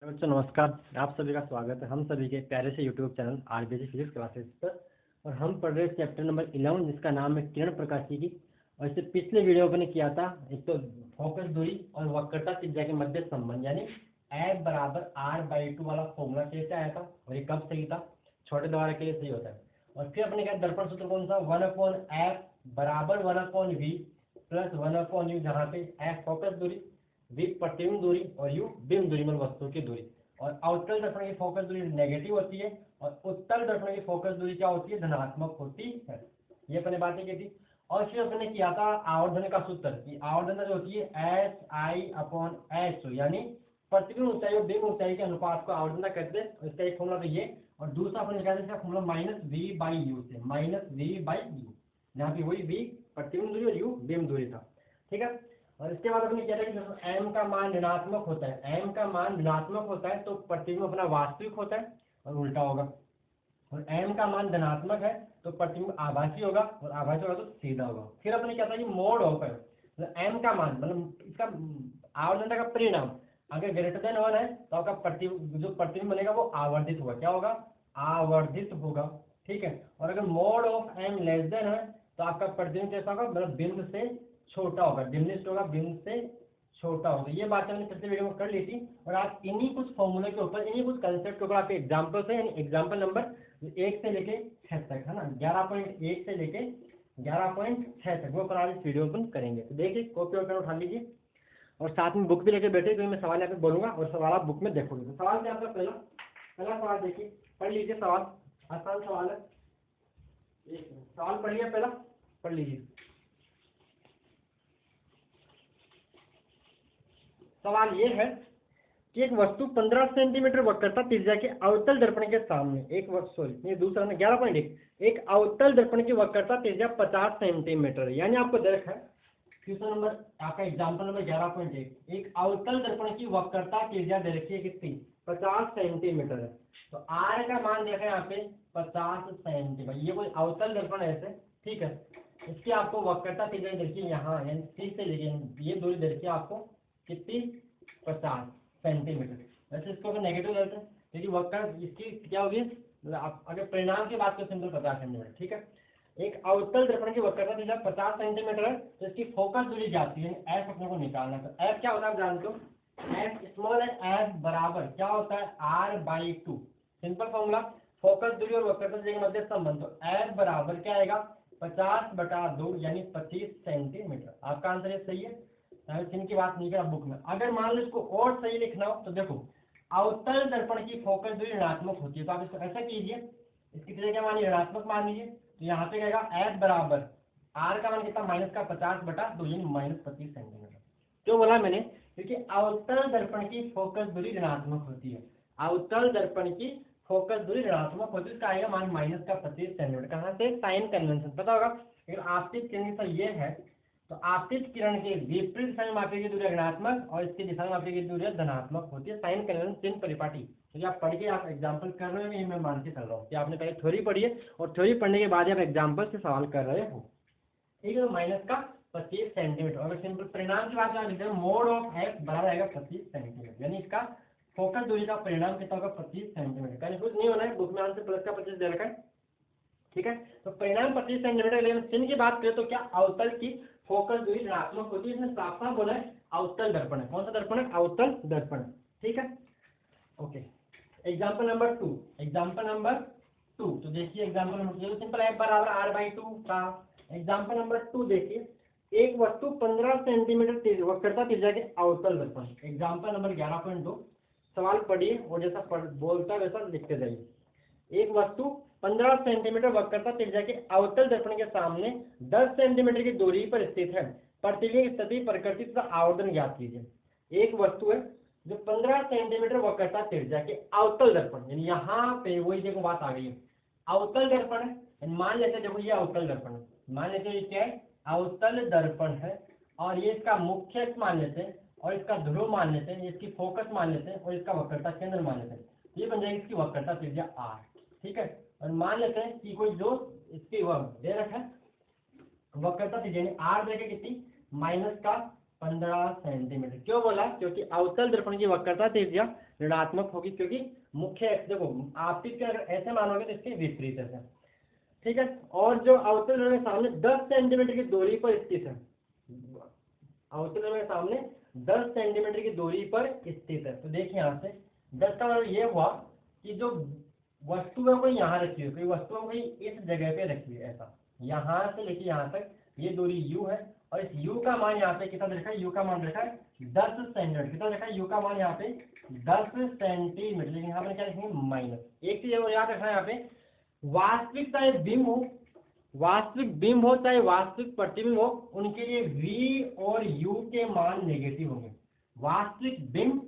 बच्चों नमस्कार। आप सभी का स्वागत है हम सभी के प्यारे से YouTube channel RBG physics classes पर। और हम पढ़ रहे चैप्टर नंबर 11 जिसका नाम है किरण प्रकाशी की। और इससे पिछले वीडियो मैंने किया था एक तो फोकस दूरी और वक्रता त्रिज्या के मध्य संबंध यानी F बराबर R/2 वाला फॉर्मूला कैसे आया था और ये कब सही था, छोटे द्वारा के लिए सही होता है। और फिर अपने क्या दर्पण सूत्र कौन सा 1/F बराबर 1/V प्लस 1/U, जहाँ पे F फोकस दूरी, V प्रतिबिंब दूरी और U बिंब दूरी मतलब वस्तु की दूरी। और अवतल दर्पण की फोकस दूरी नेगेटिव होती है और उत्तल दर्पण की फोकस दूरी क्या होती है, धनात्मक होती है। ये अपने बातें की थी। और फिर अपने किया था आवर्धन का सूत्र की आवर्धन जो होती है SI/H, यानी प्रतिबिंब ऊंचाई और बिंब ऊंचाई के अनुपात को आवर्धन कहते हैं। इसका एक फॉर्मूला तो ये, और दूसरा अपने निकाला इसका फॉर्मूला -V/U से, -V/U, जहाँ पे वही V प्रतिबिंब दूरी और U बिंब दूरी था। ठीक है। और इसके बाद अपने क्या था कि m का मान ऋणात्मक होता है, m का मान ऋणात्मक होता है तो प्रतिबिंब अपना वास्तविक होता है और उल्टा होगा। और m का मान धनात्मक है तो प्रतिबिंब आभासी होगा और आभासी होगा तो सीधा होगा। फिर अपने क्या था कि मोड ऑफ है, मतलब m का मान मतलब इसका आवर्धनता का परिणाम अगर ग्रेटर देन 1 है तो आपका जो प्रतिबिंब बनेगा वो आवर्धित होगा। क्या होगा? आवर्धित होगा। ठीक है। और अगर mode of m less than है तो आपका प्रतिबिंब कैसा होगा, मतलब बिंब से छोटा होगा, डिमनिस्ट होगा, बिंब से छोटा होगा। ये बात हमने पिछले वीडियो में कर ली थी। और आप इन्हीं कुछ फॉर्मूले के ऊपर, इन्हीं कुछ कंसेप्ट के ऊपर आपके एग्जाम्पल से, यानी एग्जाम्पल नंबर 1 से लेके 6 तक, है ना, 11.1 से लेके 11.6 तक वो पर आज इस वीडियो में करेंगे। तो देखिए कॉपी और पेन उठा लीजिए और साथ में बुक भी लेके बैठे, क्योंकि मैं सवाल यहाँ पे बोलूंगा और सवाल आप बुक में देखोगे। तो सवाल क्या आपका पहला पहला सवाल देखिए, पढ़ लीजिए। सवाल आसान सवाल है, सवाल पढ़िए, पहला पढ़ लीजिए। सवाल ये है कि एक वस्तु 15 सेंटीमीटर वक्रता त्रिज्या के अवतल दर्पण के सामने ये दूसरा ना 11.1 एक अवतल दर्पण की वक्रता त्रिज्या 50 सेंटीमीटर, यानी आपको दे रखा है क्वेश्चन नंबर आपका एग्जाम्पल नंबर 11.1, एक अवतल दर्पण की वक्रता त्रिज्या दे रखी है कितनी, 50 सेंटीमीटर है। तो आर का मान देखा है यहाँ पे 50 सेंटीमीटर, ये कोई अवतल दर्पण है ऐसे। ठीक है। इसकी आपको वक्रता त्रिज्या देखिए यहाँ, यानी सी से लेके ये दूरी देखिए आपको कितनी, 50 सेंटीमीटर। वैसे इसको अगर नेगेटिव लेते हैं क्योंकि वक्र इसकी क्या होगी, आप अगर परिणाम की बात करें सिंपल 50 सेंटीमीटर। ठीक है। एक अवतल दर्पण की वक्रता त्रिज्या 50 सेंटीमीटर है तो इसकी फोकस दूरी जाती है, एफ अपने को निकालना है। तो एफ क्या होता है आप जानते हो, एफ स्मॉल है, एफ बराबर क्या होता है R/2। सिंपल फॉर्मूला, फोकस दूरी और वक्रता त्रिज्या के मध्य संबंध। तो एफ बराबर क्या आएगा 50/2 यानी 25 सेंटीमीटर। आपका आंसर ये सही है। चिन्ह की बात नहीं करा बुक में। अगर मान लो इसको और सही लिखना हो तो देखो अवतल दर्पण की फोकस दूरी ऋणात्मक होती है तो आप इसको ऐसा कीजिए, इसकी जगह क्या मानिए, ऋणात्मक मान लीजिए। तो यहाँ पे कहेगा एफ बराबर आर का मान कितना, -50/2 यानी -25 सेंटीमीटर। क्यों बोला मैंने, क्योंकि अवतल दर्पण की फोकस दूरी ऋणात्मक होती है, अवतल दर्पण की फोकस दूरी ऋणात्मक होती है, इसका आएगा मान -25 सेंटीमीटर। कहाँ से, साइन कन्वेंशन पता होगा। लेकिन आपतित किरण ये है तो आपतित किरण के विपरीत दिशा में मापी गई दूरी ऋणात्मक और इसकी दिशा में मापी गई दूरी धनात्मक होती है। साइन कन्वेंशन चिन्ह परिपाटी, क्योंकि आप पढ़ के आप एग्जाम्पल कर रहे हो, ये मैं मान के चल रहा हूँ कि आपने पहले थ्योरी पढ़ी है और थ्योरी पढ़ने के बाद आप एग्जाम्पल से सवाल कर रहे हो। ठीक है। तो -25 सेंटीमीटर। अगर सिंपल परिणाम की बात लिखते हैं, मोड ऑफ एफ बराबर आएगा 25 सेंटीमीटर, यानी इसका फोकस दूरी का परिणाम कितना होगा 25 सेंटीमीटर। कंफ्यूज नहीं होना है, बुक में आंसर प्लस का 25 दे रखा है। ठीक है। तो परिणाम 25 सेंटीमीटर। लेकिन चिन्ह की बात करें तो क्या अवतल की फोकस दूरी ऋणात्मक होती है, इसमें साफ साफ बोला है अवतल दर्पण है। कौन सा दर्पण है, अवतल दर्पण। ठीक है। Okay. Example number 2, example number 2, तो देखिए एग्जाम्पल नंबर 2 सिंपल है, बराबर R/2 का। एग्जाम्पल नंबर 2 देखिए, एक वस्तु 15 सेंटीमीटर वक्रता त्रिज्या के अवतल दर्पण। एग्जाम्पल नंबर 11.2, सवाल पढ़िए और जैसा बोलता है वैसा लिखते जाइए। एक वस्तु 15 सेंटीमीटर वक्रता त्रिज्या के अवतल दर्पण के सामने 10 सेंटीमीटर की दूरी पर स्थित है। प्रतिबिंब की स्थिति, प्रकृति तथा आवर्धन ज्ञात कीजिए। एक वस्तु है जो 15 सेंटीमीटर वक्रता त्रिज्या के अवतल दर्पण, यानी यहाँ पे वही देखो बात आ गई है, अवतल दर्पण है। मान लेते देखो ये अवतल दर्पण है, मान लेते ये क्या है, अवतल दर्पण है। और ये इसका मुख्य मान लेते हैं और इसका ध्रुव मान लेते हैं, इसकी फोकस मान लेते हैं और इसका वक्रता केंद्र मान लेते हैं। ये बन जाएगी इसकी वक्रता त्रिज्या R। ठीक है। और मान लेते हैं कि कोई जो इसकी वह दे रखा है वक्रता त्रिज्या R देके कितनी, 15 सेंटीमीटर। क्यों बोला? क्योंकि अवतल दर्पण की वक्रता त्रिज्या ऋणात्मक होगी, क्योंकि मुख्य एक्स देखो आपतित के अगर ऐसे मानोगे तो इसके विपरीत है, ठीक है। और जो अवतल दर्पण के सामने 10 सेंटीमीटर की दूरी पर स्थित है, अवतल दर्पण के सामने 10 सेंटीमीटर की दूरी पर स्थित है। तो देखिए यहाँ से 10 का मतलब ये हुआ कि जो वस्तु है कोई यहाँ रखी है, कोई वस्तु है कोई इस जगह पे रखी है, ऐसा यहाँ से लेके यहाँ तक ये दूरी u है, और इस u का मान यहाँ पे कितना रखा है? u का मान रखा है 10 सेंटीमीटर। कितना रखा है? u का मान यहाँ पे 10 सेंटीमीटर, लेकिन यहाँ पे क्या लिखेंगे? माइनस। एक चीज याद रखना है यहाँ पे, वास्तविक चाहे बिंब हो, वास्तविक बिंब हो चाहे वास्तविक प्रतिबिंब हो, उनके लिए v और u के मान नेगेटिव होंगे। वास्तविक बिंब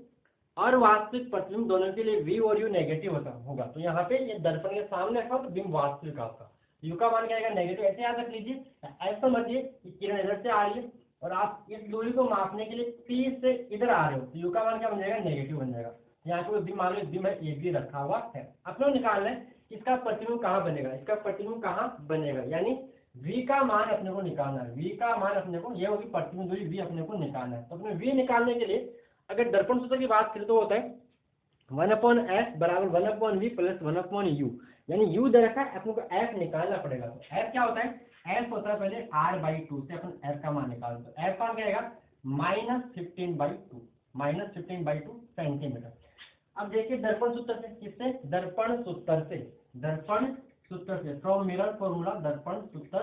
और वास्तविक प्रतिबिंब दोनों के लिए v और u नेगेटिव होगा। तो यहाँ पे ये दर्पण के सामने रखा तो बिंब वास्तविक आपका, u का मान क्या आएगा? नेगेटिव। ऐसे याद रख लीजिए, ऐसा समझिए कि किरण इधर से आ रही है और आप इस दूरी को मापने के लिए P से इधर आ रहे हो, तो u का मान क्या बन जाएगा? नेगेटिव बन जाएगा। यहाँ पे बिंब मान लो बिंब एक भी रखा हुआ है, अपने निकालना है इसका प्रतिबिंब कहाँ बनेगा, इसका प्रतिबिंब कहाँ बनेगा, यानी v का मान अपने को निकालना है। v का मान अपने को, ये होगी प्रतिबिंब दूरी, v अपने को निकालना है। तो अपने v निकालने के लिए अगर दर्पण सूत्र की बात करें तो होता है 1/f बराबर 1/v प्लस 1/u, यानी u दे रखा है, अपने को f निकालना पड़ेगा। तो f क्या होता है? f होता है पहले r/2 से अपन f का मान निकाल दो। f का क्या आएगा? -15/2, -15/2 सेंटीमीटर। अब देखिए दर्पण सूत्र से, किससे? दर्पण सूत्र से, दर्पण सूत्र से, फ्रॉम मिरर फॉर्मूला, दर्पण सूत्र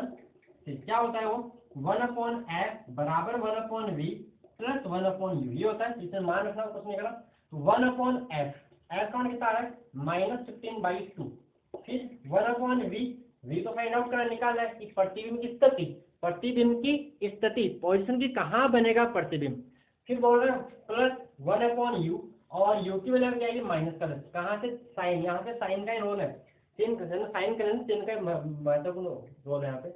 से क्या होता है वो? 1/f बराबर 1/v प्लस 1/u, ये होता है। इसे मान रखना, कुछ नहीं करना। तो 1/f, f का कितना आ रहा है? -15/2, फिर 1/v, v तो फाइंड आउट करना, निकालना है कि प्रतिबिंब की स्थिति, प्रतिबिंब की स्थिति, पोजीशन की कहाँ बनेगा प्रतिबिंब। फिर बोल रहे हैं प्लस 1/u, और u की वैल्यू क्या आएगी? माइनस का 10। कहाँ से? साइन, यहाँ से साइन का ही रोल है, साइन करेंगे, साइन का महत्वपूर्ण रोल है यहाँ पे।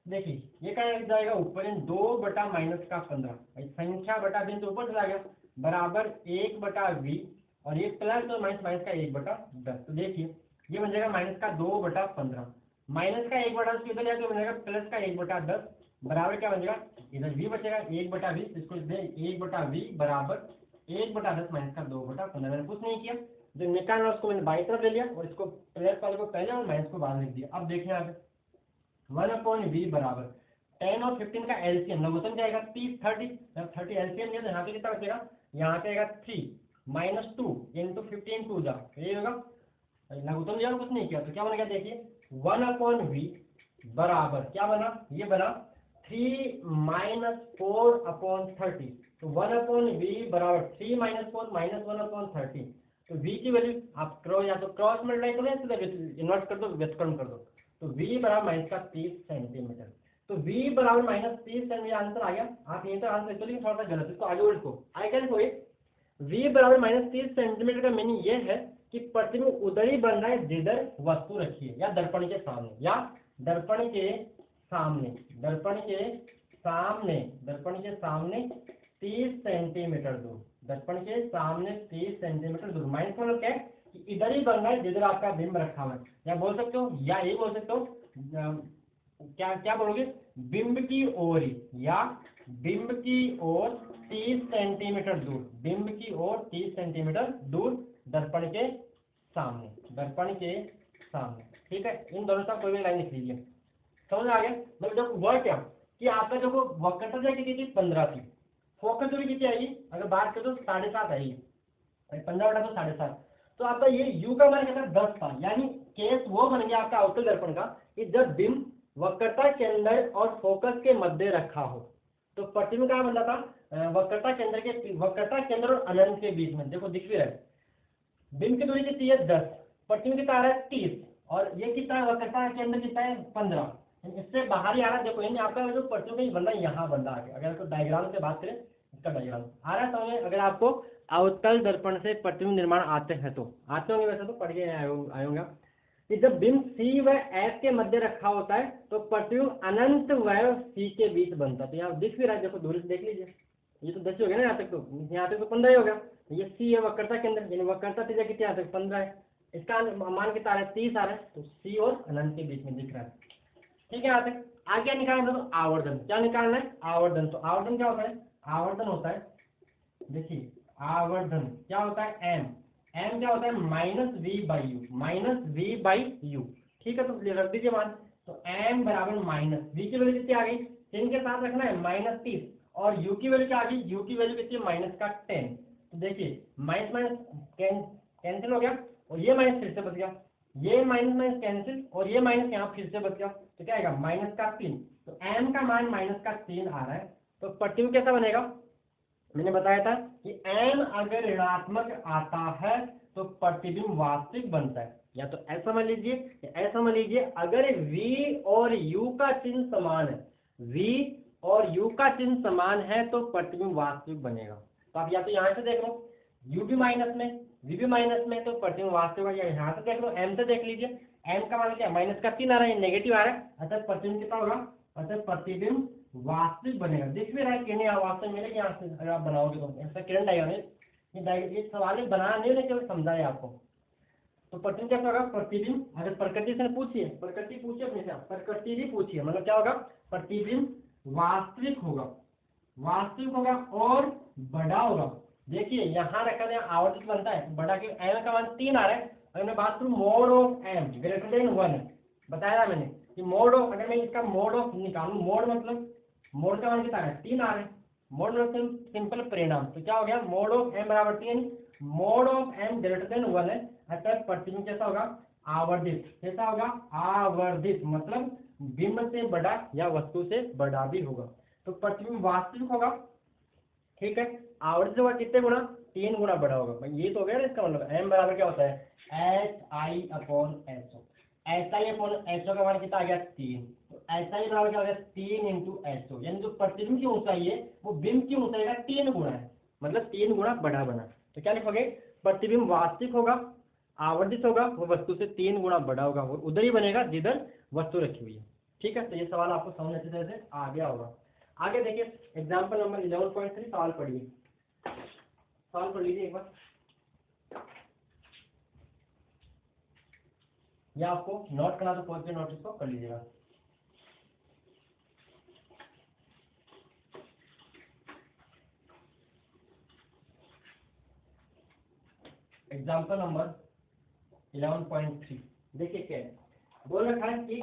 देखिए ये क्या जाएगा ऊपर, 2/-15, संख्या बटा बिंदु ऊपर चला गया, बराबर 1/v, और ये प्लस और माइनस, माइनस का 1/10। तो देखिए ये बन जाएगा माइनस का 2/15, माइनस का 1/10 इधर जाके बन जाएगा प्लस का 1/10, बराबर क्या बन जाएगा? इधर v बचेगा 1/20, इसको 1/v बराबर 1/10 माइनस का 2/15। मैंने कुछ नहीं किया, जो निकालना उसको मैंने बाई तरफ ले लिया, और इसको प्लस वाले को पहले और माइनस को बाद लिख दिया। अब देखिए यहाँ पे 1/v बराबर 10 और 15 का एलसीएम, लघुत्तम क्या आएगा? 30, 30 एलसीएम लिया तो यहाँ पे कितना बचेगा? यहाँ पे आएगा 3 - 2 इंटू 15 2 जा, ये होगा लघुत्तम लिया, कुछ नहीं किया तो क्या बनेगा? देखिए 1/v बराबर क्या बना? ये बना 3 - 4/30। तो 1/v बराबर 3 - 4 -1/30। तो v की वैल्यू आप या तो क्रॉस मल्टीप्लाई करो या सीधा इन्वर्स कर दो, व्युत्क्रम कर दो। तो v बराबर -30 सेंटीमीटर। तो v बराबर -30 सेंटीमीटर आंसर आ गया। आप यहीं तक आंसर चलिए, थोड़ा सा गलत, इसको आगे उल्टो, आगे लिखो। v बराबर -30 सेंटीमीटर का मीनिंग ये है कि प्रतिबिंब उधर ही बन रहा है जिधर वस्तु रखी है, या दर्पण के सामने, या दर्पण के सामने, दर्पण के सामने, दर्पण के सामने 30 सेंटीमीटर दूर, दर्पण के सामने 30 सेंटीमीटर दूर। माइनस का मतलब क्या है कि इधर ही बन रहा है जिधर आपका बिंब रखा हुआ है, या बोल सकते हो, या ये बोल सकते हो, क्या क्या बोलोगे? बिंब की ओर ही, या बिंब की ओर 30 सेंटीमीटर दूर, बिंब की ओर 30 सेंटीमीटर दूर दर्पण के सामने, दर्पण के सामने, ठीक है। इन दोनों का कोई भी लाइन लिख लीजिए, समझ आ गया? मतलब जब हुआ क्या कि आपका जो वक्रता कितनी थी? 15 थी, फोकस दूरी कितनी आएगी? अगर बात करें तो 7.5 आएगी, 15/7.5। तो आपका ये u का मान कितना? 10 था, यानी केस वो बन गया आपका अवतल दर्पण का कि जब बिंब वक्रता केंद्र और फोकस के मध्य रखा हो। तो प्रतिबिंब क्या बन रहा था? वक्रता केंद्र और अनंत के बीच में, देखो दिख भी रहा है। बिंब की दूरी कितनी है? 10, प्रतिबिंब कितना आ रहा है? 30, और ये कितना है? वक्रता केंद्र कितना है? 15, इससे बाहर ही आ रहा है। देखो यानी आपका जो प्रतिबिंब बन रहा है यहाँ बन रहा है। अगर आपको डायग्राम से बात करें, इसका डायग्राम आ रहा है समझ? अगर आपको अवतल दर्पण से प्रतिबिंब निर्माण आते हैं तो आते होंगे, वैसे तो पढ़ के आए होंगे कि जब बिंब C व F के मध्य रखा होता है तो प्रतिबिंब अनंत व C के बीच बनता है। तो यहाँ दिख भी रहा है, देखो दूरी से देख लीजिए, ये तो 10 हो गया ना, यहाँ तक तो 15 ही हो गया। ये C है वक्रता केंद्र, यानी वक्रता त्रिज्या कितनी यहाँ तक? 15 है, इसका मान कितना आ रहा है? 30 आ रहा है। तो C और अनंत के बीच में दिख रहा है, ठीक है। यहाँ तक आगे निकालना तो आवर्धन, क्या निकालना है? आवर्धन। तो आवर्धन क्या होता है? आवर्धन होता है, देखिए आवर्धन क्या होता है एम, एम क्या होता है minus v by u, minus v by u. ठीक है, तो रख दीजिए मान, तो एम बराबर माइनस वी की वैल्यू कितनी आ गई, 10 के साथ रखना है -30, और यू की वैल्यू क्या आ गई, यू की वैल्यू कितनी है -10। तो देखिए माइनस माइनस कैंसिल हो गया, और ये माइनस फिर से बच गया, ये माइनस माइनस कैंसिल, और ये माइनस यहाँ फिर से बच गया, तो क्या आएगा -3। तो एम का मान -3 आ रहा है, तो प्रतिबिंब कैसा बनेगा, मैंने बताया था कि एम अगर ऋणात्मक आता है तो प्रतिबिंब वास्तविक बनता है। या तो ऐसा समझ लीजिए या ऐसा समझ लीजिए, अगर v और u का चिन्ह समान है, v और u का चिन्ह समान है तो प्रतिबिंब वास्तविक बनेगा। तो आप या तो यहाँ से देख लो u भी माइनस में v भी माइनस में, तो प्रतिबिंब वास्तविक, या यहाँ से देख लो m से देख लीजिए, m का मान क्या -3 आ रहा है, नेगेटिव आ रहा है, अतः प्रतिबिंब कितना होगा, अतः प्रतिबिंब वास्तविक बनेगा। दिख भी रहा है किरण वास्तव में यहाँ से अगर आप बनाओगे तो ऐसा किरण डायग्राम, ये सवाल बनाना नहीं लेकिन समझाए आपको। तो प्रतिबिंब कैसा होगा, प्रतिबिंब अगर प्रकृति से पूछिए, प्रकृति पूछिए अपने से, प्रकृति भी पूछिए, मतलब क्या होगा, प्रतिबिंब वास्तविक होगा, वास्तविक होगा और बड़ा होगा। देखिए यहाँ रखा गया आवर्तित बनता है, बड़ा के एम का मान 3 आ रहा है, अगर मैं बात करूँ mode of m greater than 1 है, बताया मैंने कि मोड ऑफ, अगर मैं इसका मोड ऑफ निकालूं, मोड मतलब मोड का मान कितना है 3 आ रहा है, मोड मतलब सिंपल परिणाम, तो क्या हो गया मोड ऑफ एम बराबर 3, mode of m greater than 1 है, अतः प्रतिबिंब कैसा होगा, आवर्धित, कैसा होगा आवर्धित, मतलब बिंब से बड़ा या वस्तु से बड़ा भी होगा, तो प्रतिबिंब वास्तविक होगा। ठीक है, आवर्धित होगा कितने गुना, 3 गुना बड़ा होगा भाई, ये तो हो गया ना, इसका मतलब एम बराबर क्या होता है HI/SO, SI/SO का मान कितना आ गया 3, तो SI बराबर क्या हो गया 3 × SO, यानी जो प्रतिबिंब की ऊंचाई है वो बिंब की ऊंचाई का 3 गुना है, मतलब 3 गुना बड़ा बना। तो क्या लिखोगे, प्रतिबिंब वास्तविक होगा, आवर्धित होगा, वो वस्तु से 3 गुना बड़ा होगा, और उधर ही बनेगा जिधर वस्तु रखी हुई है। ठीक है, तो ये सवाल आपको समझ अच्छी तरह से आ गया होगा। आगे देखिए एग्जाम्पल नंबर 11.3 सवाल पढ़िए, सवाल पढ़ लीजिए एक बार, या आपको नोट करना तो पहुंच के नोटिस को कर लीजिएगा। एग्जाम्पल नंबर 11.3 देखिए क्या है, बोल रखा है कि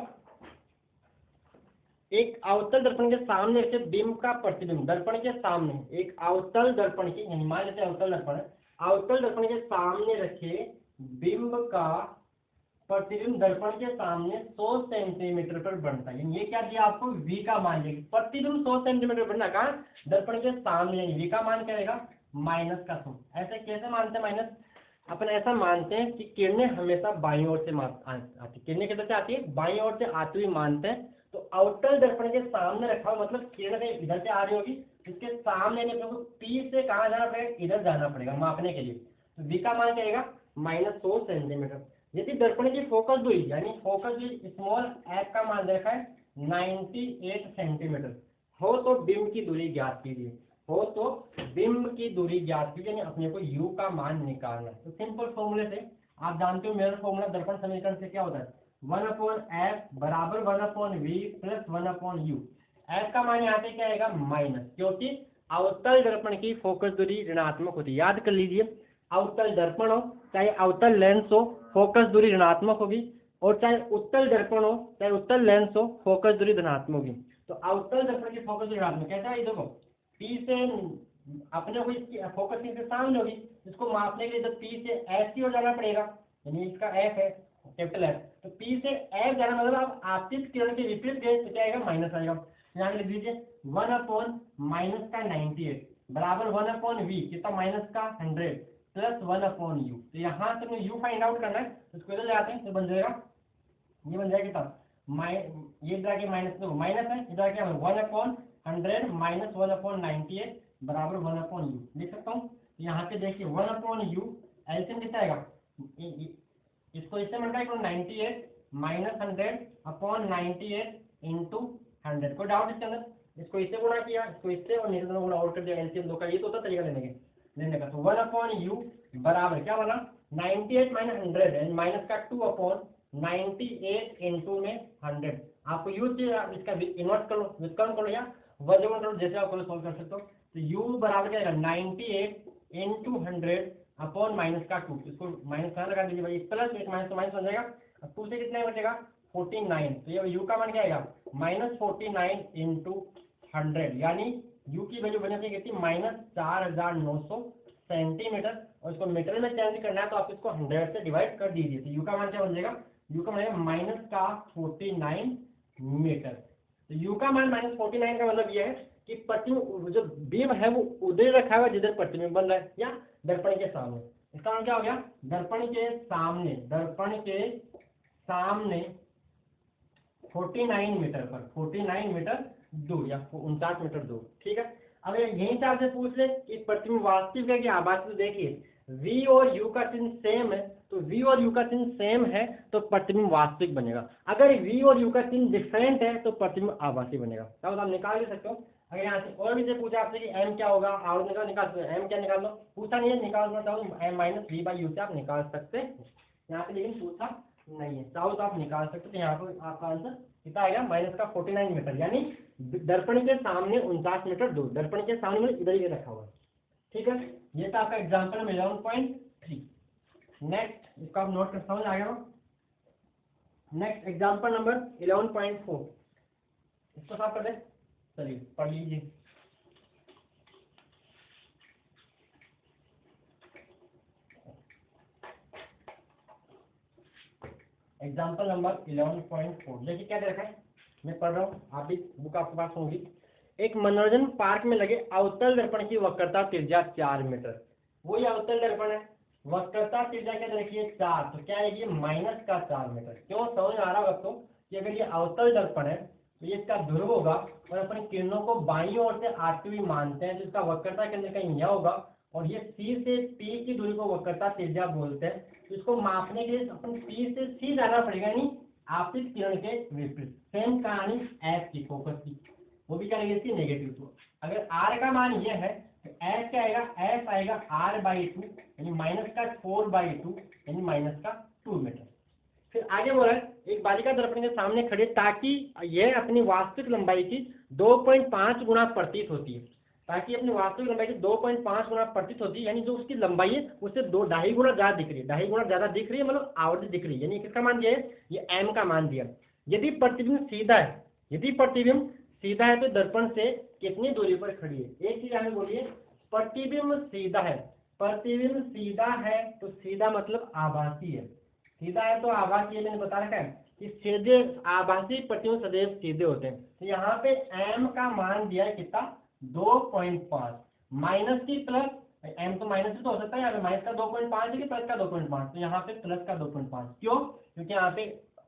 एक अवतल दर्पण के सामने रखे बिंब का प्रतिबिंब, दर्पण के सामने एक अवतल दर्पण की, यानी मान लेते हैं अवतल दर्पण है, अवतल दर्पण के सामने रखे बिंब का प्रतिबिंब दर्पण के सामने 100 सेंटीमीटर पर बनता है। ये क्या दिया आपको, v का मान दिया, प्रतिबिंब 100 सेंटीमीटर बनना कहा, दर्पण के सामने, यानी v का मान क्या रहेगा -100। ऐसे कैसे मानते हैं माइनस, अपन ऐसा मानते हैं कि किरणें हमेशा बाईं ओर से आती, किरणें किधर से आती है, बाईं ओर से आती हुई मानते हैं। तो अवतल दर्पण के सामने रखा हुआ मतलब किरण इधर से आ रही होगी, इसके सामने P से कहाँ जाना पड़ेगा, इधर जाना पड़ेगा मापने के लिए, तो v का मान क्या आएगा -100 सेंटीमीटर। यदि दर्पण की फोकस दूरी, यानी फोकस दूरी स्मॉल f का मान रखा है 98 सेंटीमीटर हो, तो बिंब की दूरी ज्ञात कीजिए, हो तो बिंब की दूरी ज्ञात कीजिए, यानी अपने को u का मान निकालना है। तो सिंपल फॉर्मूले से आप जानते हो, मेरा फॉर्मूला दर्पण समीकरण से क्या होता है, 1/f बराबर 1/v प्लस 1/u। f का मान यहाँ पे क्या आएगा माइनस, क्योंकि अवतल दर्पण की फोकस दूरी ऋणात्मक होती है, याद कर लीजिए, अवतल दर्पण हो चाहे अवतल लेंस हो, फोकस दूरी ऋणात्मक होगी, और चाहे उत्तल दर्पण हो चाहे उत्तल लेंस हो, फोकस दूरी धनात्मक होगी। तो अवतल दर्पण की फोकस दूरी ऋणात्मक कैसा है, देखो P से अपने को इसकी फोकस से सामने होगी, इसको मापने के लिए तो P से F की ओर जाना पड़ेगा, यानी इसका F है कैपिटल F, तो P से F जाना मतलब आप आपतित किरण के विपरीत गए तो क्या आएगा माइनस आएगा। यहाँ लिख दीजिए 1/-98 बराबर 1/v कितना माइनस का 100 प्लस 1/u। तो यहाँ से हमें u फाइंड आउट करना है, तो इसको इधर जाते हैं तो बन जाएगा, ये बन जाएगा कितना ये इधर आके माइनस, देखो माइनस है, इधर आके 1/100 माइनस 1/98 बराबर 1/u लिख सकता हूँ। यहाँ पे देखिए 1/u एलसीएम कितना आएगा, इसको इससे मल्टीप्लाई करो 98 माइनस 100/98 इंटू 100, कोई डाउट इसके अंदर, इसको इससे गुणा किया, इसको इससे और नीचे दोनों गुणा और कर दिया, एलसीएम दो का, ये तो होता तरीका लेने का। तो 1/u बराबर क्या बना 98 माइनस 100 माइनस का 2/98 इंटू में 100। आपको यूज इसका इन्वर्स कर लो, व्युत्क्रम कर लो या वर्गमूल कर लो, जैसे आप सोल्व कर सकते हो। तो u बराबर क्या आएगा 98 इंटू 100 अपॉन माइनस का 2, इसको माइनस कहाँ लगा दीजिए भाई, प्लस एक माइनस तो माइनस बन जाएगा, अब 2 से कितना बचेगा 49, तो ये u का मान क्या आएगा -49 इंटू 100, यानी u की वैल्यू बने कितनी -4900 सेंटीमीटर, और इसको मीटर में चेंज करना है तो आप इसको 100 से डिवाइड कर दीजिए, तो u का मान क्या बन जाएगा, u का मान -49 मीटर। तो u का मान -49 का मतलब ये है कि प्रतिबिंब जो बीम है वो उधर रखा हुआ है जिधर प्रतिबिंब बन रहा है या दर्पण के सामने। इसका मतलब क्या हो गया, दर्पण के सामने 49 मीटर पर, 49 मीटर दूर या 49 मीटर दूर, ठीक है। अब यहीं से आपसे पूछ ले कि प्रतिबिंब वास्तविक है कि आभासी, तो देखिए v और u का चिन्ह सेम है, तो v और u का चिन्ह सेम है तो प्रतिबिंब वास्तविक बनेगा, अगर v और u का चिन्ह डिफरेंट है तो प्रतिबिंब आभासी बनेगा। तब आप निकाल ले सकते हो। अगर यहाँ से और भी से पूछा आपसे कि m क्या होगा, और निकाल सकते हो, m क्या निकाल लो, पूछा नहीं है, निकालना चाहो m-v/u से आप निकाल सकते हैं, यहाँ पे लेकिन पूछा नहीं है, चाहो तो आप निकाल सकते हैं। यहाँ पर आपका आंसर कितना आएगा -49 मीटर, यानी दर्पण के सामने 49 मीटर दूर, दर्पण के सामने इधर ही रखा हुआ है, ठीक है। ये था आपका एग्जाम्पल नंबर 11.3। नेक्स्ट इसको आप नोट कर समझ आ गया। नेक्स्ट एग्जाम्पल नंबर 11.4, इसको साफ कर दे, चलिए पढ़ लीजिए। एग्जाम्पल नंबर 11.4 देखिए क्या दे रखा है, मैं पढ़ रहा हूँ, आप भी बुक आपके पास होगी। एक मनोरंजन पार्क में लगे अवतल दर्पण की वक्रता त्रिज्या 4 मीटर, वही अवतल दर्पण है, वक्रता त्रिज्या क्या रखिए 4, तो क्या है ये -4 मीटर। क्यों समझ आ रहा होगा आपको कि अगर ये अवतल दर्पण है तो ये इसका ध्रुव होगा और अपन किरणों को बाईं ओर से आती हुई मानते हैं, तो इसका वक्रता केंद्र कहीं यह होगा, और ये C से P की दूरी को वक्रता त्रिज्या बोलते हैं। तो इसको मापने के लिए अपन P से C जाना पड़ेगा, यानी आपतित किरण के विपरीत। सेम कहानी F की, फोकस की, वो भी क्या लगेगी इसकी नेगेटिव। तो अगर R का मान ये है तो F क्या आएगा, F आएगा R/2 यानी -4/2 यानी -2 मीटर। फिर आगे बोला है एक बालिका दर्पण के सामने खड़े ताकि यह अपनी वास्तविक लंबाई की 2.5 गुना प्रतीत होती है, ताकि अपनी वास्तविक लंबाई की 2.5 गुना प्रतीत होती है, यानी जो उसकी लंबाई है उससे 2.5 गुना ज्यादा दिख रही है, 2.5 गुना ज्यादा दिख रही है, मतलब आवृत्ति दिख रही है, यानी किसका मान दिया है, ये m का मान दिया। यदि प्रतिबिंब सीधा है, तो दर्पण से कितनी दूरी पर खड़ी है। एक चीज हमें बोलिए, प्रतिबिंब सीधा है तो सीधा मतलब आभासी है, सीधा है तो आभासी है, मैंने बता रखा है कि सीधे आभासी प्रतिबिंब सदैव सीधे होते हैं। तो यहाँ पे m का मान दिया है कितना 2.5, माइनस की प्लस, m तो माइनस तो हो सकता है, यहाँ पे माइनस का 2.5 है कि प्लस का 2.5, तो यहाँ पे प्लस का 2.5, क्यों, क्योंकि यहाँ पे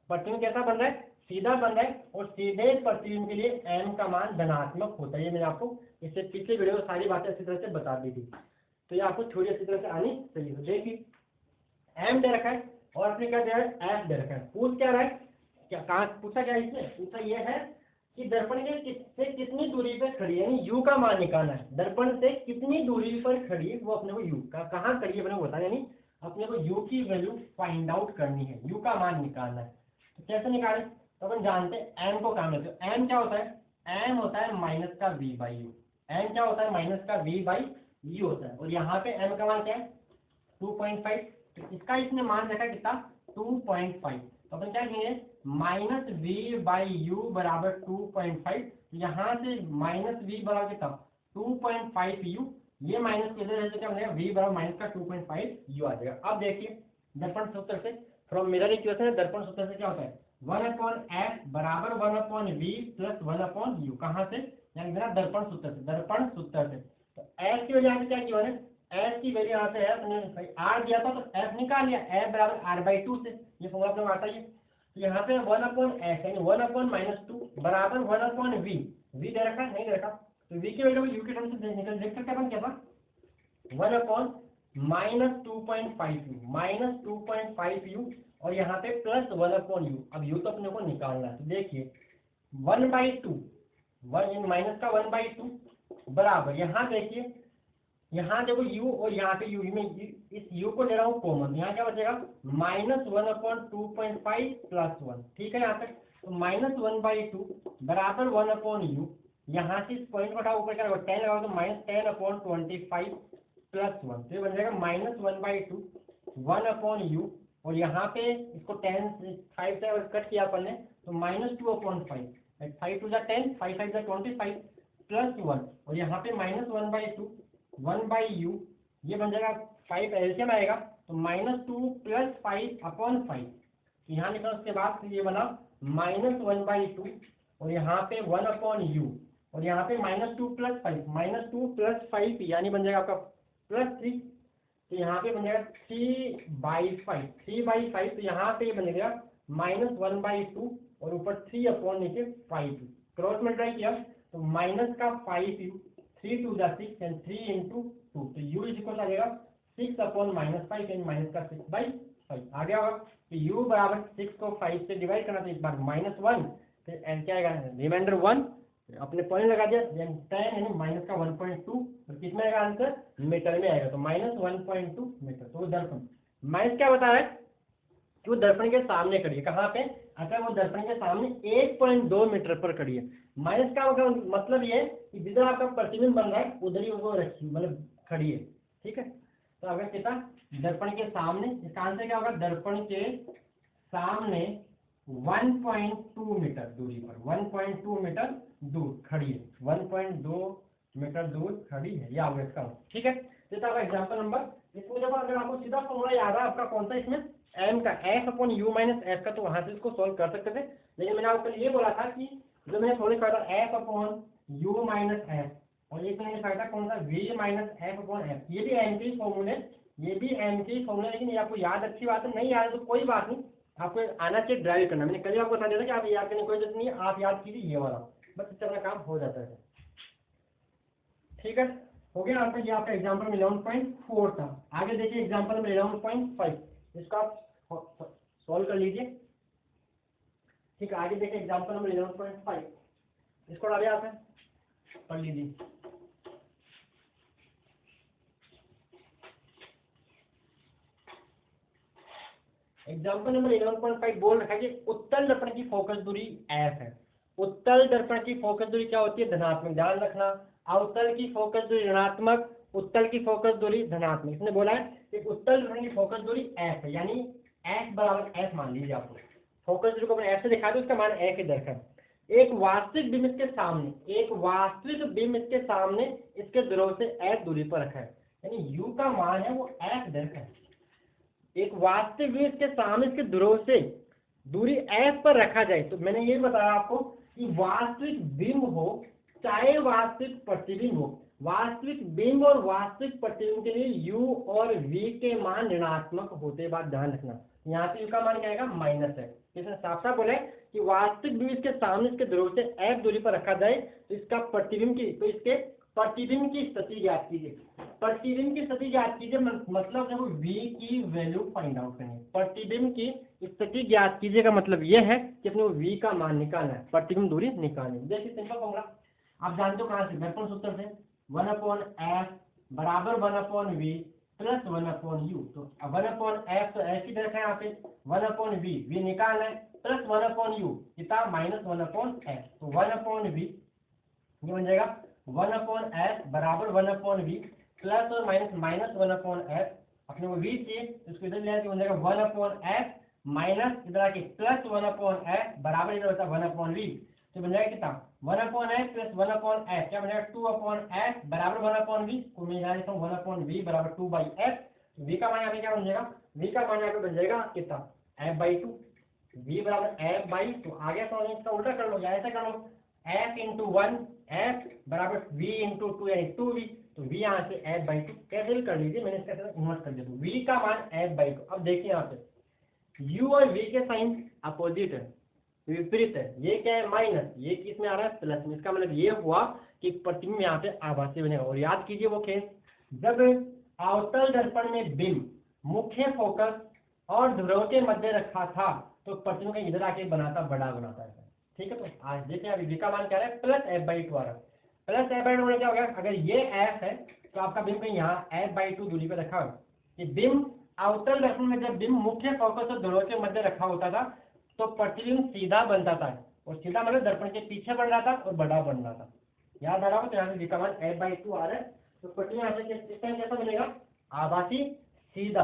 प्रतिबिंब कैसा बन रहा है, सीधा बन रहा है, और सीधे प्रतिबिंब के लिए m का मान धनात्मक होता है। ये मैंने आपको इससे पिछले वीडियो में सारी बातें अच्छी तरह से बता दी थी, तो ये आपको थोड़ी अच्छी तरह से आनी चाहिए। देखिए m दे रखा है और अपने क्या दिया है, f दे रखा है, पूछ क्या रहा है, क्या कहाँ पूछा, क्या इसने पूछा ये है कि दर्पण के से कितनी दूरी पर खड़ी है, यानी u का मान निकालना है, दर्पण से कितनी दूरी पर खड़ी है वो अपने को u का कहाँ खड़ी है अपने को बताना, यानी अपने को u की वैल्यू फाइंड आउट करनी है, u का मान निकालना है। तो कैसे निकाले, तो अपन जानते हैं m को काम लेते हैं, m क्या होता है, m होता है -v/u, m क्या होता है -v/u होता है, और यहाँ पे m का मान क्या है 2.5, तो इसका इसने मान रखा कितना 2.5, तो अपन क्या कहेंगे -v/u बराबर 2.5, यहाँ से -v बराबर कितना 2.5u, ये माइनस किधर है तो क्या बनेगा v बराबर -2.5u आ जाएगा। अब देखिए दर्पण सूत्र से, फ्रॉम मिरर इक्वेशन दर्पण सूत्र से क्या होता है 1/f बराबर 1/v प्लस 1/u, कहाँ से, यानी दर्पण सूत्र से, तो f की वजह से क्या किया है, f की वैल्यू यहाँ पे है, अपने r दिया था तो f निकाल लिया, f बराबर r/2 से, ये फॉर्मूला अपने आता है। तो यहाँ पे 1/f यानी 1/-2 बराबर 1/v, v दे रखा नहीं दे रखा, तो v की वैल्यू u के टर्म से निकल देख सकते अपन क्या था 1/-2.5u और यहाँ पे प्लस 1/u, अब u तो अपने को निकालना है, तो देखिए 1/2 माइनस का 1/2 बराबर, यहाँ देखिए, यहाँ देखो u और यहाँ पे u में इस u को ले रहा हूँ कॉमन, यहाँ क्या बचेगा -1/2.5 प्लस 1, ठीक है। यहाँ पे तो -1/2 बराबर 1/u, यहाँ से इस पॉइंट को उठाओ ऊपर क्या होगा 10 लगाओ तो -10/25 + 1, तो ये बन जाएगा -1/2 1/u, और यहाँ पे इसको 10 5 से अगर कट किया अपन ने तो -2/5, 5 2 10 5 5 25 + 1, और यहाँ पे -1/2 1/u, ये बन जाएगा 5 एलसीएम आएगा तो -2 + 5/5, यहाँ लिखा उसके बाद ये बना -1/2, और यहाँ पे 1/u, और यहाँ पे -2 + 5 -2 + 5 यानी बन जाएगा आपका +3, तो यहाँ पे बन जाएगा 3/5 3/5, तो यहाँ पे बन जाएगा -1/2 और ऊपर 3 नीचे 5, क्रॉस मल्टीप्लाई किया तो माइनस का 5u 3 2 6 एंड 3 × 2, तो u इक्वल आ जाएगा 6/-5 एंड माइनस का 6/5 आ गया होगा। तो u बराबर 6 को 5 से डिवाइड करना, तो एक बार -1, फिर एंड क्या आएगा रिमाइंडर 1, अपने पॉइंट लगा दिया, देन 10 यानी माइनस का 1.2, और कितना आएगा आंसर मीटर में आएगा, तो -1.2 मीटर। तो दर्पण माइनस क्या बता रहा है कि वो दर्पण के सामने खड़ी है, कहाँ पे, अगर वो दर्पण के सामने 1.2 मीटर पर खड़ी है। माइनस का मतलब ये है कि जिधर आपका प्रतिबिंब बन रहा है उधर ही वो रखी मतलब खड़ी है, ठीक है। तो अगर कितना दर्पण के सामने, इसका आंसर क्या होगा, दर्पण के सामने 1.2 मीटर दूरी पर 1.2 मीटर दूर खड़ी है, 1.2 मीटर दूर खड़ी है, ये आपको इसका, ठीक है। जैसा आपका एग्जाम्पल नंबर, इसमें जब अगर आपको सीधा फॉर्मूला याद है आपका कौन सा, इसमें m का f/u - f का, तो वहां से इसको सॉल्व कर सकते थे, लेकिन मैंने आपको ये बोला था कि जो मैंने सॉल्व करा था f/u - f, और एक मैंने लिखा था कौन सा v - f/f, ये भी m के फॉर्मूले, ये भी m के फॉर्मूले, लेकिन ये आपको याद, अच्छी बात है, नहीं याद तो कोई बात नहीं, आपको आना चाहिए ड्राइव करना। मैंने कल आपको बता दिया था कि आप याद करने की कोई जरूरत नहीं है, आप याद कीजिए ये वाला, बस इससे अपना काम हो जाता है, ठीक है। हो गया आपका, ये आपका एग्जाम्पल में 11.4 था। आगे देखिए एग्जाम्पल में 11.5, इसका आप सॉल्व कर लीजिए, ठीक है। आगे देखिए एग्जाम्पल नंबर 11.5, इसको डालिए आप पढ़ लीजिए। एग्जाम्पल नंबर 11.5 बोल रखा है कि उत्तल दर्पण की फोकस दूरी f है। उत्तल दर्पण की फोकस दूरी क्या होती है, धनात्मक, ध्यान रखना। अवतल की फोकस दूरी ऋणात्मक, उत्तल की फोकस दूरी धनात्मक। इसने बोला है कि उत्तल दर्पण की फोकस दूरी f है, यानी f बराबर f मान लीजिए, आपको फोकस दूरी को अपने f से दिखा दो, उसका मान f इधर है। एक वास्तविक बिंब इसके सामने, एक वास्तविक बिंब इसके सामने इसके ध्रुव से f दूरी पर रखा है, यानी u का मान है वो f इधर है। एक वास्तविक बिंब इसके सामने इसके ध्रुव से दूरी f पर रखा जाए, तो मैंने ये बताया आपको कि वास्तविक बिंब हो चाहे वास्तविक प्रतिबिंब हो, वास्तविक बिंब और वास्तविक प्रतिबिंब के लिए u और v के मान ऋणात्मक होते बात ध्यान रखना। यहाँ पे u का मान क्या आएगा माइनस है, इसने साफ साफ बोला है कि वास्तविक बिंब इसके सामने इसके ध्रुव से f दूरी पर रखा जाए, तो इसका प्रतिबिंब की, तो इसके प्रतिबिंब की स्थिति ज्ञात कीजिए। प्रतिबिंब की स्थिति ज्ञात कीजिए मतलब देखो v की वैल्यू फाइंड आउट करेंगे। प्रतिबिंब की स्थिति ज्ञात कीजिए का मतलब यह है कि अपने v का मान निकालना है, प्रतिबिंब दूरी निकालनी है। देखिए सिंपल फॉर्मूला आप जानते हो कहाँ से, दर्पण सूत्र से 1/f बराबर 1/v प्लस 1/u, तो 1/f तो ऐसी तरह है यहाँ पे 1/v, v निकालना है, प्लस 1/u कितना -1/f, तो 1/v ये बन जाएगा 1/f बराबर 1/v प्लस और माइनस 1/f, अपने को v चाहिए तो इसको इधर ले आके बन जाएगा 1/f माइनस इधर आके प्लस 1/f बराबर इधर होता है 1/v, तो बन जाएगा कितना 1/f प्लस 1/f क्या बन जाएगा 2/f बराबर 1/v को मैं यहाँ लिखता हूँ 1/v बराबर 2/f, v का मान यहाँ पे क्या बन जाएगा, v का मान यहाँ पे बन जाएगा कितना f/2, v बराबर f/2। आगे तो इसका उल्टा कर लो या ऐसा कर लो f × 1 f बराबर v × 2 यानी 2v, तो v यहाँ से f/2 कैसे भी कर लीजिए, मैंने इसका इन्वर्स कर दिया, तो v का मान f/2। अब देखिए यहाँ पे u और v के साइन अपोजिट है, विपरीत है, ये क्या है माइनस, ये किस में आ रहा है प्लस में, इसका मतलब ये हुआ कि प्रतिबिंब यहाँ पे आभासी बनेगा। और याद कीजिए वो केस जब अवतल दर्पण में बिंब मुख्य फोकस और ध्रुव के मध्य रखा था तो प्रतिबिंब का इधर आके बनाता बड़ा बनाता है, ठीक है। तो आज देखिए अभी v का मान क्या है प्लस f/2 आ रहा है, प्लस f/2 होने क्या हो गया, अगर ये f है तो आपका बिंब कहीं यहाँ f/2 दूरी पे रखा है। ये बिंब अवतल दर्पण में जब बिंब मुख्य फोकस और ध्रुव के मध्य रखा होता था तो प्रतिबिंब सीधा बनता था, और सीधा मतलब दर्पण के पीछे बन रहा था और बड़ा बन रहा था, याद आ रहा हो तो यहाँ से v का मान f/2 आ रहा है। तो प्रतिबिंब यहाँ से इस टाइम कैसा बनेगा, आभासी सीधा,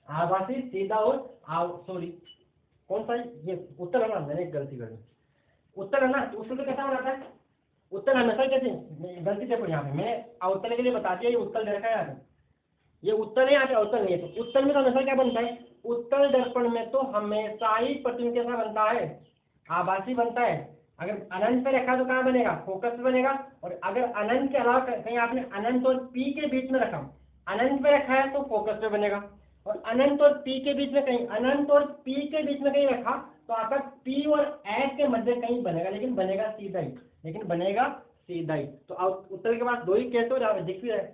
आभासी सीधा और सॉरी कौन सा ये उत्तर है ना, मैंने एक गलती कर दी, उत्तर है ना, तो उत्तर तो कैसा बनाता है, उत्तर हमेशा कैसे, गलती देखो यहाँ पे मैंने अवतल के लिए बता दिया, ये उत्तर दे रखा है यहाँ पे, ये उत्तर है यहाँ पे अवतल नहीं है, तो उत्तर में तो हमेशा क्या बनता है, उत्तल दर्पण में तो हमेशा ही प्रतिबिंब कैसा बनता है, आभासी बनता है। अगर अनंत पे रखा तो कहाँ बनेगा, फोकस पे बनेगा। और अगर अनंत के अलावा कहीं आपने अनंत और पी के बीच में रखा, अनंत पे रखा है तो फोकस पे बनेगा, और अनंत और पी के बीच में कहीं, अनंत और पी के बीच में कहीं रखा तो आपका पी और एस के मध्य कहीं बनेगा, लेकिन बनेगा सीधा ही, लेकिन बनेगा सीधा ही। तो उत्तर के बाद दो ही कैसे हो जाए दिख भी रहे,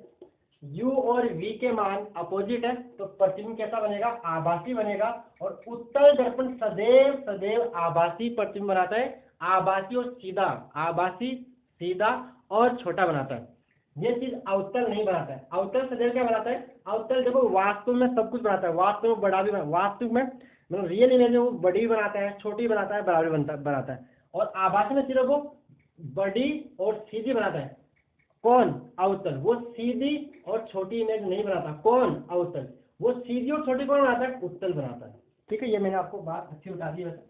u और v के मान अपोजिट है तो प्रतिबिंब कैसा बनेगा, आभासी बनेगा। और उत्तल दर्पण सदैव सदैव आभासी प्रतिबिंब बनाता है, आभासी और सीधा, आभासी सीधा और छोटा बनाता है। ये चीज अवतल नहीं बनाता है। अवतल सदैव क्या बनाता है, अवतल देखो वास्तव में सब कुछ बनाता है, वास्तव में बड़ा भी वास्तव में मतलब रियल इमेज में वो बड़ी भी बनाता है, छोटी बनाता है, बड़ा भी बनाता है। और आभासी में सिर्फ वो बड़ी और सीधी बनाता है। कौन, अवतल। वो सीधी और छोटी इमेज नहीं बनाता। कौन, अवतल। वो सीधी और छोटी कौन बनाता है, उत्तल बनाता है। ठीक है, ये मैंने आपको बात अच्छी बता दी वैसे,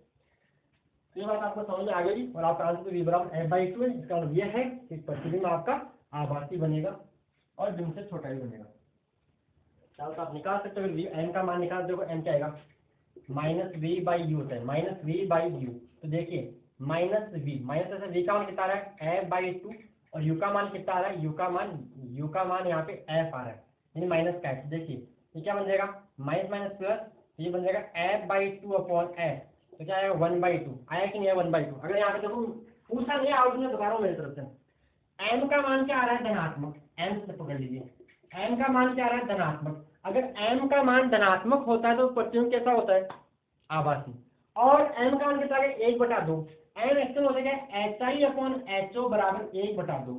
ये बात आपको समझ में आ गई। और आपका आंसर तो v = f/2 है। इसका मतलब यह है कि प्रतिबिंब आपका आभासी बनेगा और बिंब से छोटा ही बनेगा। चलो तो आप निकाल सकते हो, m का मान निकाल, देखो m क्या आएगा, -v/u होता है, -v/u। तो देखिए -v, माइनस से v का मान कितना आ रहा है, f/2, और u का मान कितना आ रहा है, u का मान यहाँ पे f आ रहा है, यानी माइनस का है। देखिए ये क्या बन जाएगा, माइनस माइनस प्लस, ये बन जाएगा f/2/f। तो क्या आएगा, 1/2 आया कि नहीं है, 1/2। अगर यहाँ पे देखो पूछा नहीं आउट में दोबारा मेरी तरफ से, m का मान क्या आ रहा है, धनात्मक, m से पकड़ लीजिए, m का मान क्या आ रहा है, धनात्मक। अगर m का मान धनात्मक होता है तो प्रतिबिंब कैसा होता है, आभासी। और m का मान कितना है, 1/2। m एक्चुअल हो जाएगा HI/HO बराबर 1/2,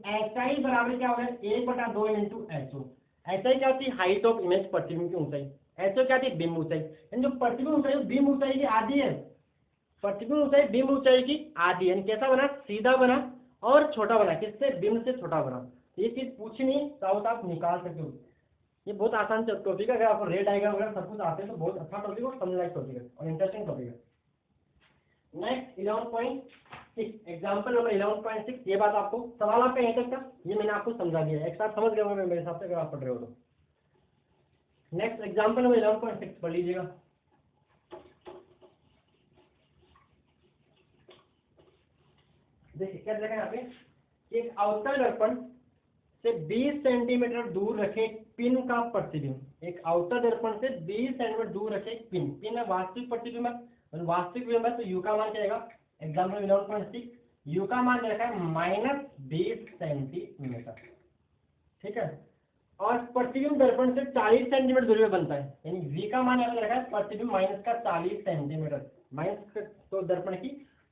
HI बराबर क्या होगा, 1/2 इंटू HO। HI क्या होती है, हाइट ऑफ इमेज, प्रतिबिंब की ऊंचाई। HO क्या होती है, बिंब ऊंचाई। यानी जो प्रतिबिंब ऊंचाई बिंब ऊंचाई की आधी है, प्रतिबिंब ऊंचाई बिंब ऊंचाई की आधी। यानी कैसा बना, सीधा बना और छोटा बना, किससे, बिंब से छोटा बना। ये चीज पूछी नहीं चाहो तो आप निकाल सकते हो। ये बहुत आसान टॉपिक है, अगर आपको रेड डायग्राम वगैरह सब कुछ आते हैं तो बहुत अच्छा टॉपिक और समझ लायक टॉपिक है और इंटरेस्टिंग टॉपिक है। Next 11.6, example number 11.6। ये बात आपको सवाल आपका यहीं तक था, ये मैंने आपको समझा दिया है, एक साथ समझ गए होंगे मेरे हिसाब से अगर आप पढ़ रहे हो तो। नेक्स्ट एग्जांपल नंबर 11.6 पढ़ लीजिएगा। देखिए क्या देखा यहाँ पे, एक अवतल दर्पण से 20 सेंटीमीटर दूर रखे एक पिन का प्रतिबिंब। एक अवतल दर्पण से 20 सेंटीमीटर दूर रखे एक पिन, पिन है वास्तविक प्रतिबिंब है, और वास्तविक बिंब है तो यू का मान क्या आएगा, एग्जाम्पल 11.6, यू का मान रखा है -20 सेंटीमीटर। ठीक है, और प्रतिबिंब दर्पण से 40 सेंटीमीटर दूरी में बनता है, यानी v का मान यहाँ रखा है प्रतिबिंब माइनस का 40 सेंटीमीटर, माइनस तो दर्पण की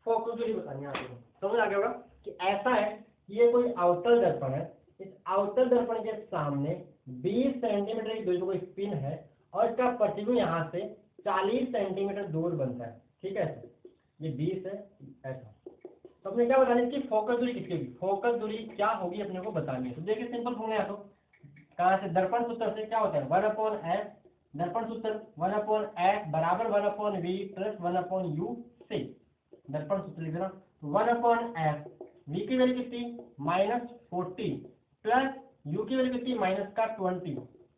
फोकस दूरी बतानी है आपको। समझ आ गया होगा कि ऐसा है कि ये कोई अवतल दर्पण है, इस अवतल दर्पण के सामने 20 सेंटीमीटर की दूरी पर कोई पिन है और इसका प्रतिबिंब यहाँ से 40 सेंटीमीटर दूर बनता है। ठीक है, ये 20 है ऐसा। तो अपने क्या बताना है, इसकी फोकस दूरी किसकी होगी, फोकस दूरी क्या होगी अपने को बतानी है। तो देखिए सिंपल फॉर्मूला है, तो कहाँ से, दर्पण सूत्र से क्या होता है, 1/f, दर्पण सूत्र 1/f बराबर 1/v प्लस 1/u से, दर्पण सूत्र लिख देना 1/f, v की वैल्यू कितनी -40 प्लस u की वैल्यू कितनी -20,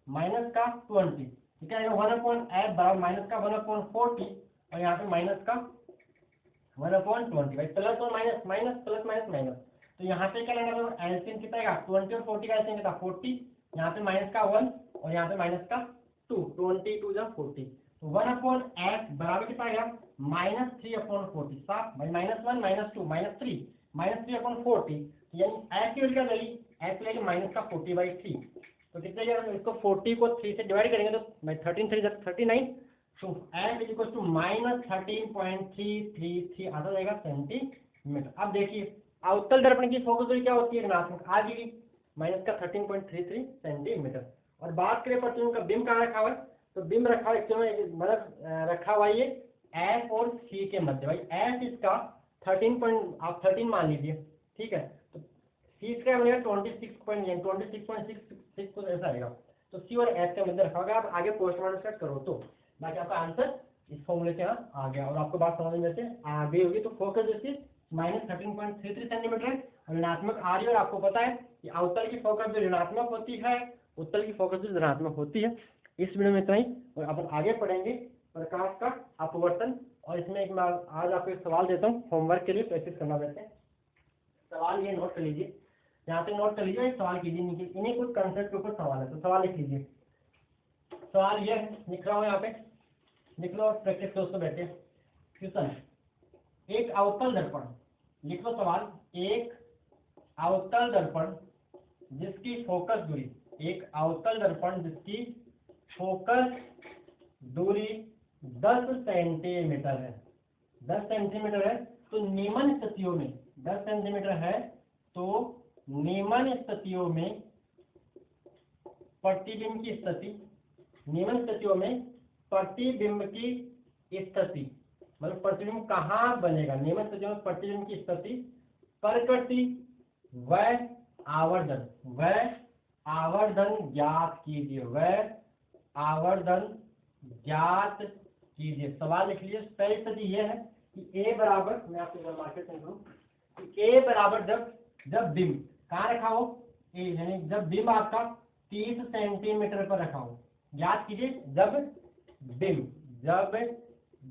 -20। ठीक है, 1/f बराबर -1/40 और यहाँ पे -1/20, भाई प्लस और minus, minus plus minus minus. तो यहाँ पे क्या लेना है, एलसीएम कितना आएगा, 20 और 40 का एलसीएम कितना, 40, यहाँ पे माइनस का 1 और यहाँ पे माइनस का 2, 22 जा 40। तो 1/f बराबर कितना आएगा, -3/40, साफ भाई, -1 -2 -3, -3/40, यानी f की वैल्यू क्या लगेगी, f लगेगी -40/3। तो कितने जाएगा, इसको 40 को 3 से डिवाइड करेंगे तो 13 3 39, तो f इज इक्वल टू -13.333 आता जाएगा सेंटीमीटर। अब देखिए अवतल दर्पण की फोकस दूरी क्या होती है, ऋणात्मक, आ जाएगी माइनस का 13.33 सेंटीमीटर। और बात करें प्रतिबिंब का, बिंब कहाँ रखा हुआ है, तो बिंब रखा हुआ है मतलब रखा हुआ ये f और c के मध्य, भाई f इसका 13 मान लीजिए। ठीक है, तो सी इसका बनेगा 26.6 कुछ ऐसा आएगा। तो सी और एस का मध्य रखा होगा। आप आगे पोस्टमार्टम स्टार्ट करो तो बाकी आपका आंसर इस फॉर्मूले से यहाँ आ गया और आपको बात समझ में से आ गई होगी। तो फोकस डिस्टेंस -13.33 सेंटीमीटर है और ऋणात्मक आ रही है और आपको पता है कि अवतल की फोकस जो ऋणात्मक होती है, उत्तल की फोकस जो ऋणात्मक होती है। इस वीडियो में इतना ही और अपन आगे पढ़ेंगे प्रकाश का अपवर्तन। और इसमें एक मैं आज आपको एक सवाल देता हूँ होमवर्क के लिए, प्रैक्टिस करना रहता है। सवाल ये नोट कर लीजिए, यहाँ पे नोट कर लीजिए, सवाल कीजिए नीचे, इन्हीं कुछ कंसेप्ट के ऊपर सवाल है तो सवाल लिख लीजिए। सवाल ये है, लिख रहा हूँ यहाँ पे, लिख लो और प्रैक्टिस दोस्तों बैठे। क्वेश्चन, एक अवतल दर्पण, लिख लो सवाल, एक अवतल दर्पण जिसकी फोकस दूरी, एक अवतल दर्पण जिसकी फोकस दूरी 10 सेंटीमीटर है, 10 सेंटीमीटर है, तो निम्न स्थितियों में 10 सेंटीमीटर है तो निम्न स्थितियों में प्रतिबिंब की स्थिति, निम्न स्थितियों में प्रतिबिंब की स्थिति, मतलब प्रतिबिंब कहाँ बनेगा, निम्न स्थितियों में प्रतिबिंब की स्थिति, प्रकृति व आवर्धन ज्ञात कीजिए, व आवर्धन ज्ञात कीजिए। सवाल लिख लीजिए। पहली स्थिति यह है कि ए बराबर, मैं आपको मार्केट में करूँ, ए बराबर जब बिंब कहाँ रखा हो, ए यानी जब बिंब आपका 30 सेंटीमीटर पर रखा हो, याद कीजिए जब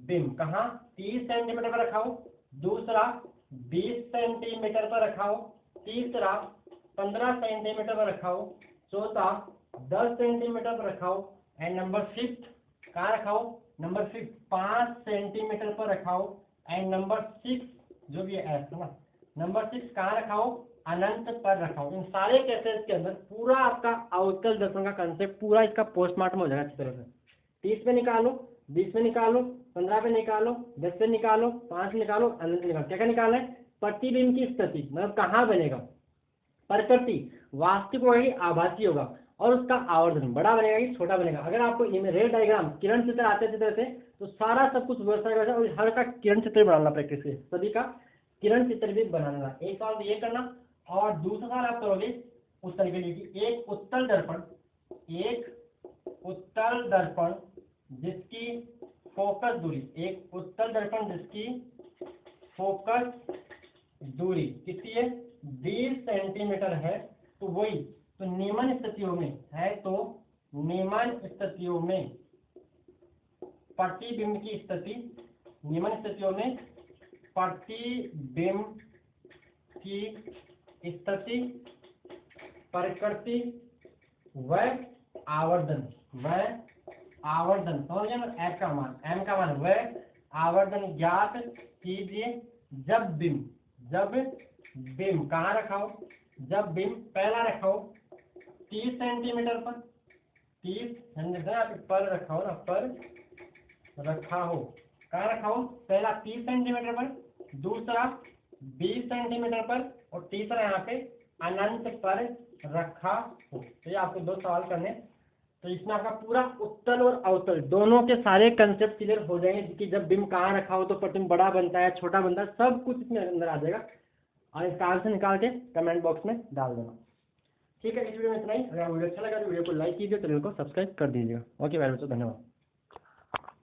बिंब कहाँ 30 सेंटीमीटर पर रखा हो, दूसरा 20 सेंटीमीटर पर रखा हो, तीसरा 15 सेंटीमीटर पर रखा हो, चौथा 10 सेंटीमीटर पर रखा हो, एंड नंबर 5 कहाँ रखा हो, नंबर 5 5 सेंटीमीटर पर रखा हो, एंड नंबर 6 जो भी है ना, नंबर 6 कहाँ रखा हो, अनंत पर रखा हो। इन सारे केसेस के अंदर पूरा आपका अवतल दर्पण का कंसेप्ट पूरा इसका पोस्टमार्टम हो जाएगा अच्छी तरह से। 30 पे निकालो, 20 पे निकालो, 15 पे निकालो, 10 पे निकालो, 5 निकालो, अनंत निकालो। क्या क्या निकालना है, प्रतिबिंब की स्थिति मतलब कहाँ बनेगा, प्रकृति वास्तविक होगा कि आभासी होगा, और उसका आवर्धन बड़ा बनेगा कि छोटा बनेगा। अगर आपको रेड डायग्राम किरण चित्र आते थे तो सारा सब कुछ व्यवस्था करना और हर का किरण चित्र बनाना, प्रैक्टिस से सभी का किरण चित्र भी बनाना। एक सवाल ये करना और दूसरा सवाल आप करोगे उत्तर के लिए कि एक उत्तल दर्पण जिसकी फोकस दूरी, एक उत्तल दर्पण जिसकी फोकस दूरी कितनी है, 20 सेंटीमीटर है, तो वही तो निम्न स्थितियों में है, तो निम्न स्थितियों में प्रतिबिंब की स्थिति, निम्न स्थितियों में प्रतिबिंब की स्थिति, प्रकृति व आवर्धन समझ गए ना, एफ का मान एम का मान व आवर्धन ज्ञात कीजिए जब बिंब कहाँ रखा हो, जब बिंब पहला रखा हो 30 सेंटीमीटर पर, 30 सेंटीमीटर पर रखा हो ना, पर रखा हो, कहाँ रखा हो, पहला 30 सेंटीमीटर पर, दूसरा 20 सेंटीमीटर पर, और तीसरा यहाँ पे अनंत पर रखा हो। तो ये आपको 2 सवाल करने, तो इसमें आपका पूरा उत्तल और अवतल दोनों के सारे कंसेप्ट क्लियर हो जाएंगे कि जब बिंब कहाँ रखा हो तो प्रतिबिंब बड़ा बनता है, छोटा बनता है, सब कुछ इसमें अंदर आ जाएगा। और इसका आंसर निकाल के कमेंट बॉक्स में डाल देना। ठीक है, इस वीडियो में इतना ही। अगर वीडियो अच्छा लगा तो वीडियो को लाइक कीजिए, चैनल को सब्सक्राइब कर दीजिएगा। ओके भाई बच्चों, धन्यवाद।